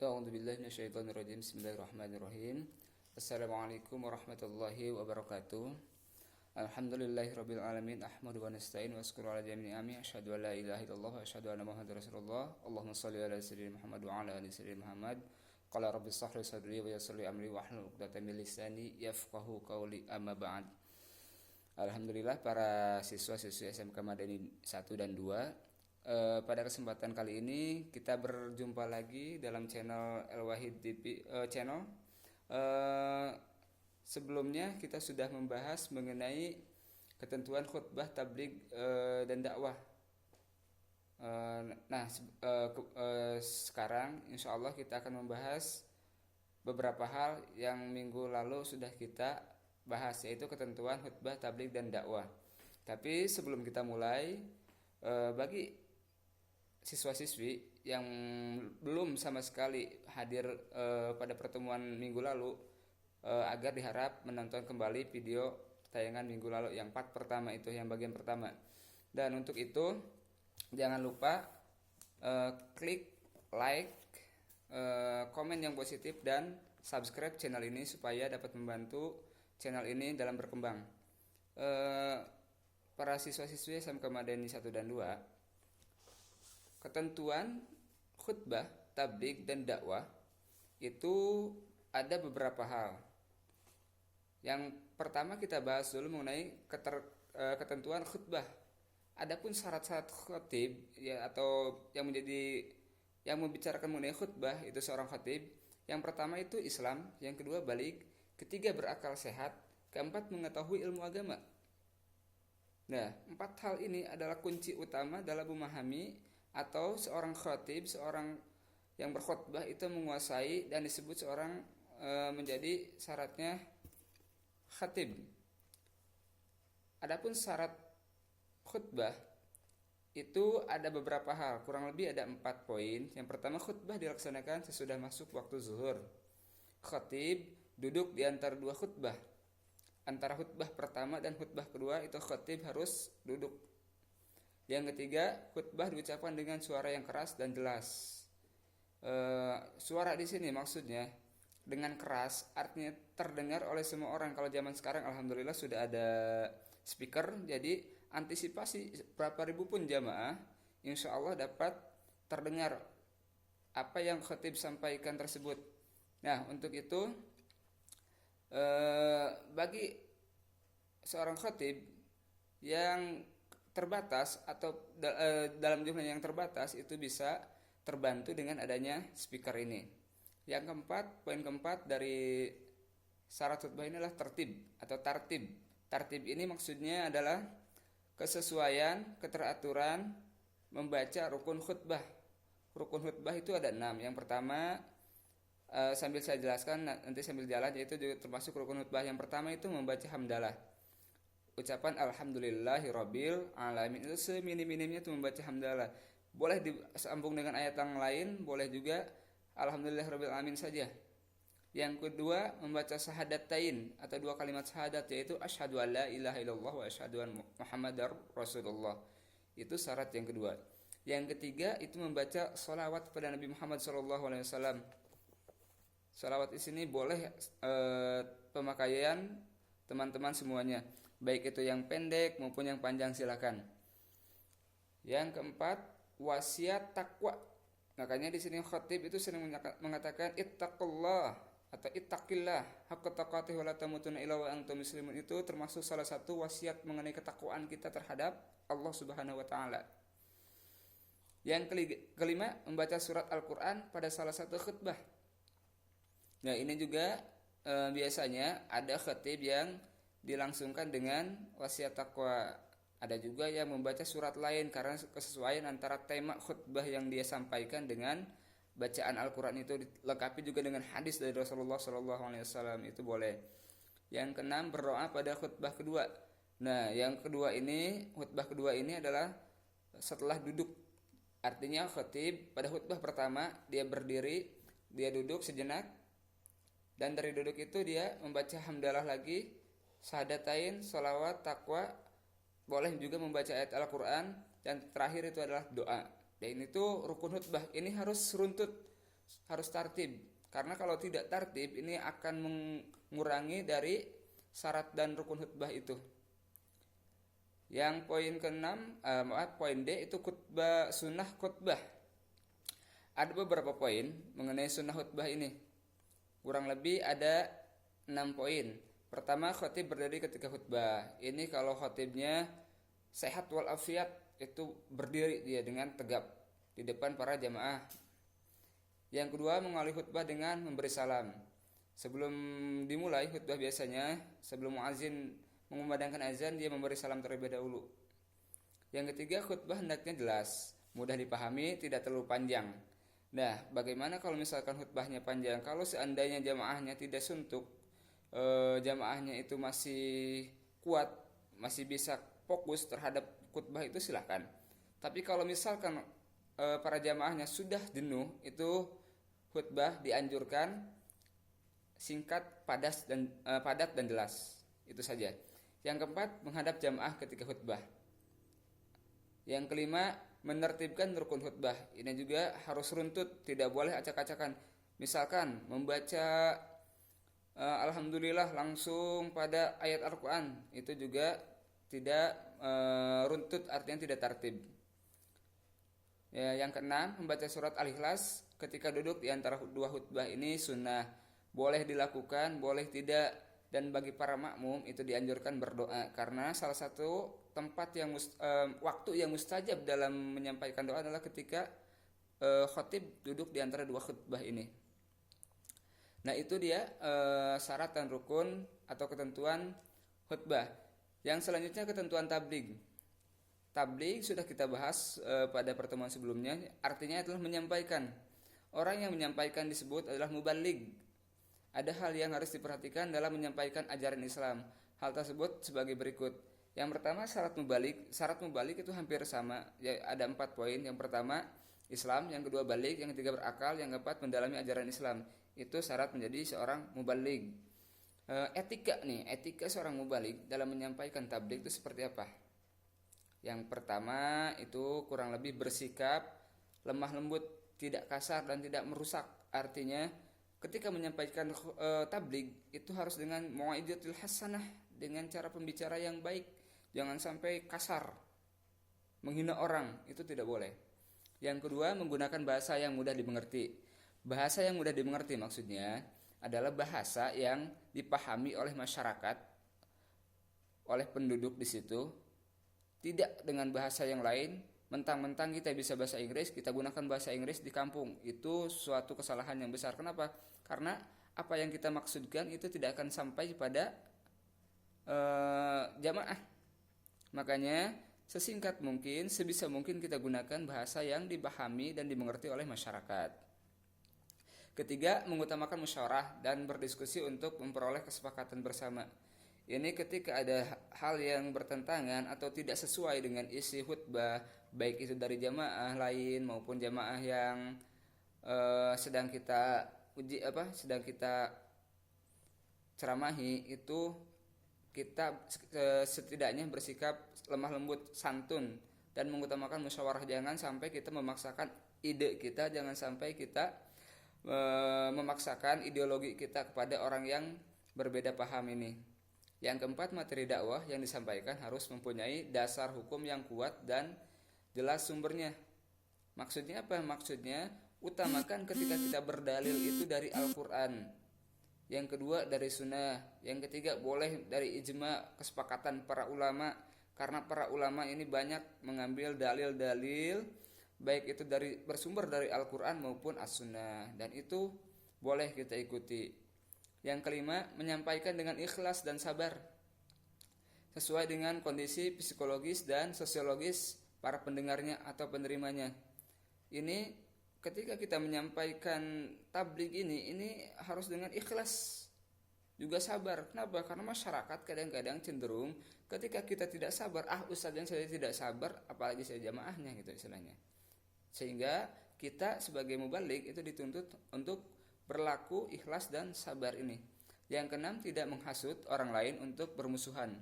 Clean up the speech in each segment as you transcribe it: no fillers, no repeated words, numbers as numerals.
A'udzubillahi minasyaitonirrajim. Bismillahirrahmanirrahim. Assalamualaikum warahmatullahi wabarakatuh. Alhamdulillahirabbil alamin. Ahmadu wa nasta'in wa asykuru ala jami'i ni'ami. Asyhadu an la ilaha illallah wa asyhadu anna Muhammadar Rasulullah. Allahumma shalli ala sayyidina Muhammad wa ala ali sayyidina Muhammad. Qala rabbi shrah li sadri wa yassir li amri wahlul 'uqdatam min lisani yafqahu qawli, amma ba'd. Alhamdulillah para siswa-siswi SMK Madani 1 dan 2. Pada kesempatan kali ini kita berjumpa lagi dalam channel El Wahid TV channel. Sebelumnya kita sudah membahas mengenai ketentuan khutbah, tabligh dan dakwah. Sekarang insya Allah kita akan membahas beberapa hal yang minggu lalu sudah kita bahas, yaitu ketentuan khutbah, tabligh dan dakwah. Tapi sebelum kita mulai, bagi siswa-siswi yang belum sama sekali hadir pada pertemuan minggu lalu, agar diharap menonton kembali video tayangan minggu lalu yang part pertama itu, yang bagian pertama. Dan untuk itu jangan lupa klik like, komen yang positif, dan subscribe channel ini supaya dapat membantu channel ini dalam berkembang. Para siswa-siswi SMK Madani 1 dan 2, ketentuan khutbah, tabligh dan dakwah itu ada beberapa hal. Yang pertama kita bahas dulu mengenai ketentuan khutbah. Adapun syarat-syarat khatib ya, atau yang membicarakan mengenai khutbah itu seorang khatib. Yang pertama itu Islam, yang kedua baligh, ketiga berakal sehat, keempat mengetahui ilmu agama. Nah, 4 hal ini adalah kunci utama dalam memahami, atau seorang khatib, seorang yang berkhutbah itu menguasai dan disebut seorang menjadi syaratnya khatib. Adapun syarat khutbah itu ada beberapa hal, kurang lebih ada 4 poin. Yang pertama, khutbah dilaksanakan sesudah masuk waktu zuhur. Khatib duduk di antara 2 khutbah. Antara khutbah pertama dan khutbah kedua itu khatib harus duduk. Yang ketiga, khutbah diucapkan dengan suara yang keras dan jelas. Suara di sini maksudnya dengan keras, artinya terdengar oleh semua orang. Kalau zaman sekarang alhamdulillah sudah ada speaker, jadi antisipasi berapa ribu pun jamaah, insya Allah dapat terdengar apa yang khatib sampaikan tersebut. Nah, untuk itu bagi seorang khatib yang terbatas atau dalam jumlah yang terbatas, itu bisa terbantu dengan adanya speaker ini. Yang keempat, poin keempat dari syarat khutbah ini adalah tertib atau tartib. Tartib ini maksudnya adalah kesesuaian, keteraturan membaca rukun khutbah. Rukun khutbah itu ada 6. Yang pertama, sambil saya jelaskan nanti sambil jalan, yaitu juga termasuk rukun khutbah. Yang pertama itu membaca hamdalah. Ucapan alhamdulillahirabbil alamin itu seminim-minimnya itu membaca hamdalah. Boleh disambung dengan ayat yang lain, boleh juga alhamdulillahirabbil alamin saja. Yang kedua, membaca syahadatain atau 2 kalimat syahadat, yaitu asyhadu alla ilaha illallah wa asyhadu anna Muhammadar Rasulullah. Itu syarat yang kedua. Yang ketiga itu membaca sholawat kepada Nabi Muhammad SAW. Sholawat di sini boleh pemakaian teman-teman semuanya, baik itu yang pendek maupun yang panjang, silakan. Yang keempat, wasiat takwa. Makanya di sini khatib itu sering mengatakan ittaqullah atau ittaqillah haqqa taqatih wa la tamutunna illa wa antum muslimun. Itu termasuk salah satu wasiat mengenai ketakwaan kita terhadap Allah Subhanahu wa taala. Yang kelima, membaca surat Al-Qur'an pada salah satu khutbah. Nah, ini juga biasanya ada khatib yang dilangsungkan dengan wasiat takwa. Ada juga yang membaca surat lain karena kesesuaian antara tema khutbah yang dia sampaikan dengan bacaan Al-Quran itu, dilengkapi juga dengan hadis dari Rasulullah SAW, itu boleh. Yang keenam, berdoa pada khutbah kedua. Nah, yang kedua ini, khutbah kedua ini adalah setelah duduk. Artinya khatib pada khutbah pertama dia berdiri, dia duduk sejenak, dan dari duduk itu dia membaca hamdalah lagi, syahadatain, sholawat, takwa, boleh juga membaca ayat Al-Quran, dan terakhir itu adalah doa. Dan itu rukun khutbah. Ini harus runtut harus tertib. Karena kalau tidak tertib ini akan mengurangi dari syarat dan rukun khutbah itu. Yang poin keenam, poin D itu khutbah, sunnah khutbah. Ada beberapa poin mengenai sunnah khutbah ini. Kurang lebih ada 6 poin. Pertama, khotib berdiri ketika khutbah. Ini kalau khotibnya sehat walafiat, itu berdiri dia dengan tegap di depan para jamaah. Yang kedua, mengawali khutbah dengan memberi salam. Sebelum dimulai khutbah biasanya, sebelum muazin mengumandangkan azan, dia memberi salam terlebih dahulu. Yang ketiga, khutbah hendaknya jelas, mudah dipahami, tidak terlalu panjang. Nah, bagaimana kalau misalkan khutbahnya panjang? Kalau seandainya jamaahnya tidak suntuk, jamaahnya itu masih kuat, masih bisa fokus terhadap khutbah itu silahkan. Tapi kalau misalkan para jamaahnya sudah jenuh, itu khutbah dianjurkan singkat, padat dan jelas. Itu saja. Yang keempat, menghadap jamaah ketika khutbah. Yang kelima, menertibkan rukun khutbah. Ini juga harus runtut, tidak boleh acak-acakan. Misalkan membaca alhamdulillah langsung pada ayat Al-Quran, itu juga tidak runtut, artinya tidak tertib. Ya, yang keenam, membaca surat Al-Ikhlas ketika duduk di antara dua khutbah ini sunnah. Boleh dilakukan, boleh tidak. Dan bagi para makmum itu dianjurkan berdoa, karena salah satu tempat yang waktu yang mustajab dalam menyampaikan doa adalah ketika khotib duduk di antara dua khutbah ini. Nah, itu dia syarat dan rukun atau ketentuan khutbah. Yang selanjutnya ketentuan tabligh. Tabligh sudah kita bahas pada pertemuan sebelumnya, artinya adalah menyampaikan. Orang yang menyampaikan disebut adalah mubaligh. Ada hal yang harus diperhatikan dalam menyampaikan ajaran Islam. Hal tersebut sebagai berikut. Yang pertama, syarat mubaligh. Syarat mubaligh itu hampir sama, ya, ada 4 poin. Yang pertama, Islam. Yang kedua, baligh. Yang ketiga, berakal. Yang keempat, mendalami ajaran Islam. Itu syarat menjadi seorang mubaligh. Etika seorang mubaligh dalam menyampaikan tabligh itu seperti apa? Yang pertama itu kurang lebih bersikap lemah lembut, tidak kasar dan tidak merusak. Artinya ketika menyampaikan tabligh itu harus dengan mau'izatul hasanah, dengan cara pembicara yang baik. Jangan sampai kasar, menghina orang, itu tidak boleh. Yang kedua, menggunakan bahasa yang mudah dimengerti. Bahasa yang mudah dimengerti maksudnya adalah bahasa yang dipahami oleh masyarakat, oleh penduduk di situ. Tidak dengan bahasa yang lain, mentang-mentang kita bisa bahasa Inggris, kita gunakan bahasa Inggris di kampung. Itu suatu kesalahan yang besar. Kenapa? Karena apa yang kita maksudkan itu tidak akan sampai pada jamaah. Makanya sesingkat mungkin, sebisa mungkin kita gunakan bahasa yang dipahami dan dimengerti oleh masyarakat. Ketiga, mengutamakan musyawarah dan berdiskusi untuk memperoleh kesepakatan bersama. Ini ketika ada hal yang bertentangan atau tidak sesuai dengan isi khutbah, baik itu dari jamaah lain maupun jamaah yang sedang kita ceramahi, itu kita setidaknya bersikap lemah lembut, santun, dan mengutamakan musyawarah. Jangan sampai kita memaksakan ide kita, jangan sampai kita memaksakan ideologi kita kepada orang yang berbeda paham ini. Yang keempat, materi dakwah yang disampaikan harus mempunyai dasar hukum yang kuat dan jelas sumbernya. Maksudnya apa? Maksudnya utamakan ketika kita berdalil itu dari Al-Quran. Yang kedua dari sunnah. Yang ketiga boleh dari ijma, kesepakatan para ulama. Karena para ulama ini banyak mengambil dalil-dalil, baik itu bersumber dari Al-Quran maupun As-Sunnah. Dan itu boleh kita ikuti. Yang kelima, menyampaikan dengan ikhlas dan sabar, sesuai dengan kondisi psikologis dan sosiologis para pendengarnya atau penerimanya. Ini ketika kita menyampaikan tabligh ini harus dengan ikhlas, juga sabar. Kenapa? Karena masyarakat kadang-kadang cenderung ketika kita tidak sabar, ustadznya saya tidak sabar, apalagi saya jamaahnya gitu istilahnya. Sehingga kita sebagai mubaligh itu dituntut untuk berlaku ikhlas dan sabar ini. Yang keenam, tidak menghasut orang lain untuk bermusuhan.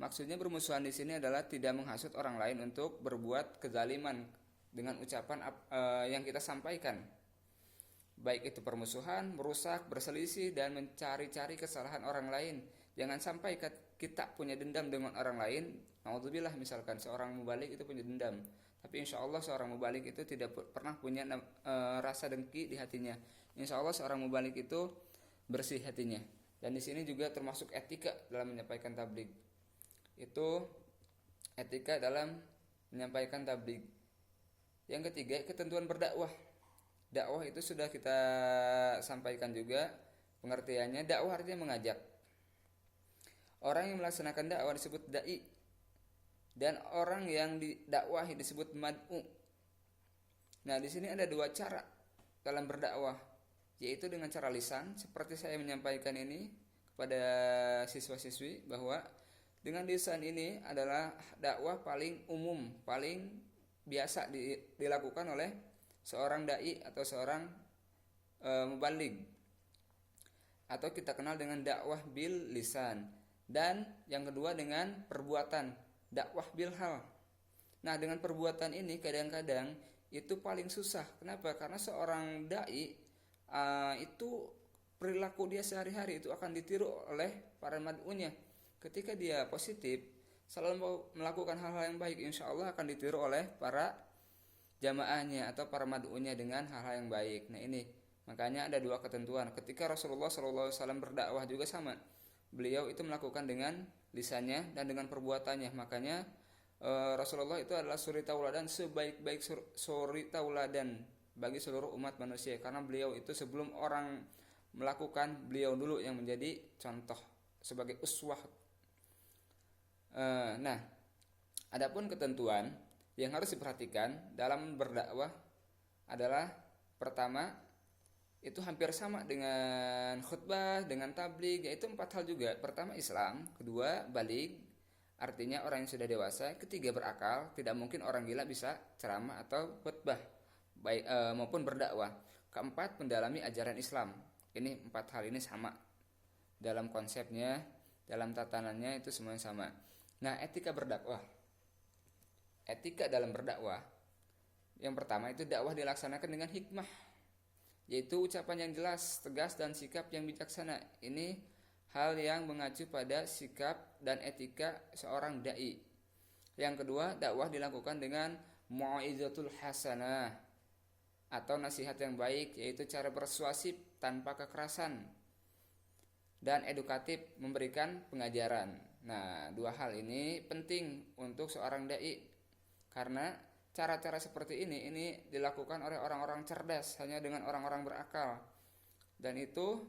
Maksudnya bermusuhan di sini adalah tidak menghasut orang lain untuk berbuat kezaliman dengan ucapan yang kita sampaikan. baik itu permusuhan, merusak, berselisih, dan mencari-cari kesalahan orang lain. Jangan sampai kita punya dendam dengan orang lain. Naudzubillah, misalkan seorang mubalik itu punya dendam, tapi insya Allah seorang mubalik itu tidak pernah punya rasa dengki di hatinya. Insya Allah seorang mubalik itu bersih hatinya. Dan di sini juga termasuk etika dalam menyampaikan tabligh. Itu etika dalam menyampaikan tabligh. Yang ketiga, ketentuan berdakwah. Dakwah itu sudah kita sampaikan juga pengertiannya. Dakwah artinya mengajak. Orang yang melaksanakan dakwah disebut dai, dan orang yang didakwahi disebut mad'u. Nah, di sini ada dua cara dalam berdakwah, yaitu dengan cara lisan, seperti saya menyampaikan ini kepada siswa-siswi bahwa dengan lisan ini adalah dakwah paling umum, paling biasa dilakukan oleh seorang dai atau seorang mubaligh, atau kita kenal dengan dakwah bil lisan. Dan yang kedua dengan perbuatan, dakwah bil hal. Nah, dengan perbuatan ini kadang-kadang itu paling susah. Kenapa? Karena seorang dai itu perilaku dia sehari-hari itu akan ditiru oleh para mad'unya. Ketika dia positif, selalu melakukan hal-hal yang baik, insya Allah akan ditiru oleh para jamaahnya atau para mad'unya dengan hal-hal yang baik. Nah, ini makanya ada dua ketentuan. Ketika Rasulullah SAW berdakwah juga sama. Beliau itu melakukan dengan lisannya dan dengan perbuatannya. Makanya Rasulullah itu adalah suri tauladan, sebaik-baik suri tauladan bagi seluruh umat manusia. Karena beliau itu sebelum orang melakukan, beliau dulu yang menjadi contoh sebagai uswah. Nah, adapun ketentuan yang harus diperhatikan dalam berdakwah adalah pertama, itu hampir sama dengan khutbah, dengan tabligh, yaitu 4 hal juga. Pertama Islam, kedua baligh, artinya orang yang sudah dewasa, ketiga berakal, tidak mungkin orang gila bisa ceramah atau khutbah baik maupun berdakwah. Keempat, mendalami ajaran Islam. Ini 4 hal ini sama dalam konsepnya, dalam tatanannya itu semuanya sama. Nah, etika berdakwah. Etika dalam berdakwah, yang pertama itu dakwah dilaksanakan dengan hikmah, yaitu ucapan yang jelas, tegas, dan sikap yang bijaksana. Ini hal yang mengacu pada sikap dan etika seorang dai. Yang kedua, dakwah dilakukan dengan mau'izatul hasanah atau nasihat yang baik, yaitu cara persuasif tanpa kekerasan, dan edukatif, memberikan pengajaran. Nah, dua hal ini penting untuk seorang dai, karena cara-cara seperti ini dilakukan oleh orang-orang cerdas, hanya dengan orang-orang berakal, dan itu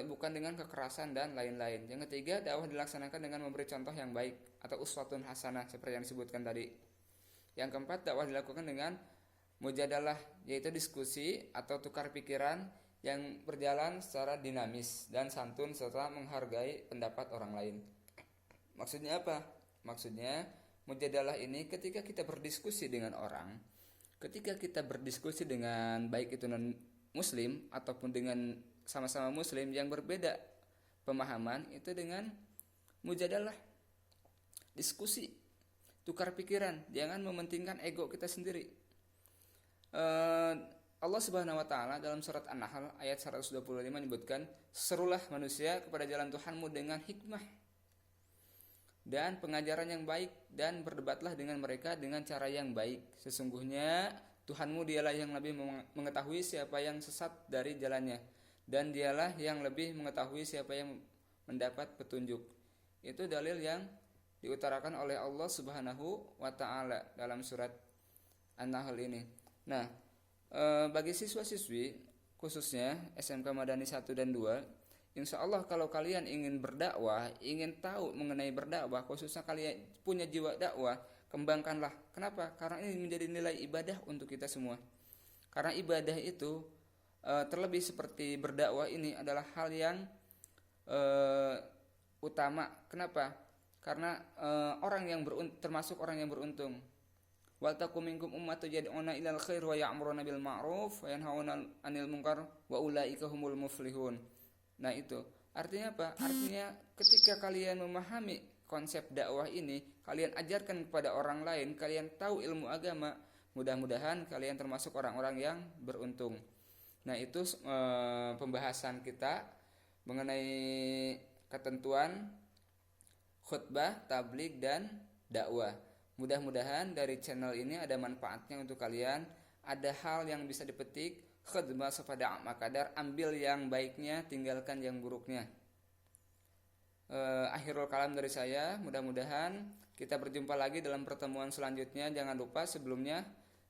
bukan dengan kekerasan dan lain-lain. Yang ketiga, dakwah dilaksanakan dengan memberi contoh yang baik atau uswatun hasanah seperti yang disebutkan tadi. Yang keempat, dakwah dilakukan dengan mujadalah, yaitu diskusi atau tukar pikiran yang berjalan secara dinamis dan santun serta menghargai pendapat orang lain. Maksudnya apa? Maksudnya mujadalah ini ketika kita berdiskusi dengan orang, ketika kita berdiskusi dengan baik itu non muslim ataupun dengan sama-sama muslim yang berbeda pemahaman, itu dengan mujadalah, diskusi, tukar pikiran, jangan mementingkan ego kita sendiri. Allah Subhanahu wa taala dalam surat An-Nahl ayat 125 menyebutkan, "Serulah manusia kepada jalan Tuhanmu dengan hikmah dan pengajaran yang baik, dan berdebatlah dengan mereka dengan cara yang baik. Sesungguhnya Tuhanmu dialah yang lebih mengetahui siapa yang sesat dari jalannya, dan dialah yang lebih mengetahui siapa yang mendapat petunjuk." Itu dalil yang diutarakan oleh Allah Subhanahu wa taala dalam surat An-Nahl ini. Nah, bagi siswa-siswi khususnya SMK Madani 1 dan 2, insya Allah kalau kalian ingin berdakwah, ingin tahu mengenai berdakwah, khususnya kalian punya jiwa dakwah, kembangkanlah. Kenapa? Karena ini menjadi nilai ibadah untuk kita semua. Karena ibadah itu terlebih seperti berdakwah ini adalah hal yang utama. Kenapa? Karena orang yang termasuk orang yang beruntung. Wal takum minkum ummatun yad'una ilal khair wa ya'muruna bil ma'ruf wa yanhauna 'anil munkar wa ulaika humul muflihun. Nah, itu artinya apa? Artinya ketika kalian memahami konsep dakwah ini, kalian ajarkan kepada orang lain, kalian tahu ilmu agama, mudah-mudahan kalian termasuk orang-orang yang beruntung. Nah, itu pembahasan kita mengenai ketentuan khutbah, tabligh dan dakwah. Mudah-mudahan dari channel ini ada manfaatnya untuk kalian. Ada hal yang bisa dipetik, khutbah kepada makadar, ambil yang baiknya, tinggalkan yang buruknya. Akhirul kalam dari saya. Mudah-mudahan kita berjumpa lagi dalam pertemuan selanjutnya. Jangan lupa sebelumnya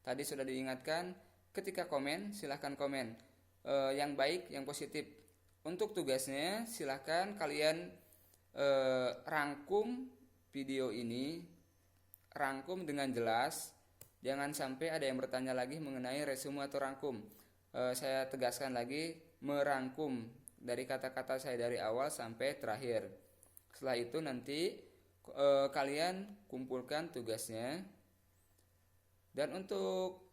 tadi sudah diingatkan, ketika komen silahkan komen yang baik, yang positif. Untuk tugasnya silahkan kalian rangkum video ini, rangkum dengan jelas. Jangan sampai ada yang bertanya lagi mengenai resume atau rangkum. Saya tegaskan lagi, merangkum dari kata-kata saya dari awal sampai terakhir. Setelah itu nanti kalian kumpulkan tugasnya. Dan untuk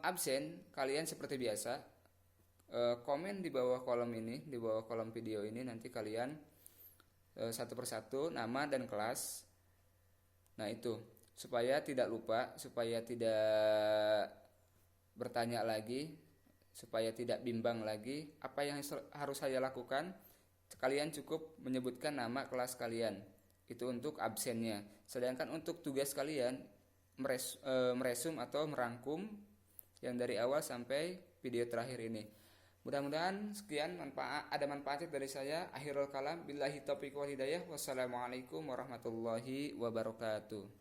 absen, kalian seperti biasa komen di bawah kolom ini, di bawah kolom video ini. Nanti kalian satu persatu nama dan kelas. Nah, itu supaya tidak lupa, supaya tidak bertanya lagi, supaya tidak bimbang lagi apa yang harus saya lakukan. Kalian cukup menyebutkan nama kelas kalian, itu untuk absennya. Sedangkan untuk tugas kalian meresum atau merangkum yang dari awal sampai video terakhir ini. Mudah-mudahan sekian ada manfaatnya dari saya. Akhirul kalam, billahi taufiq wal hidayah. Wassalamualaikum warahmatullahi wabarakatuh.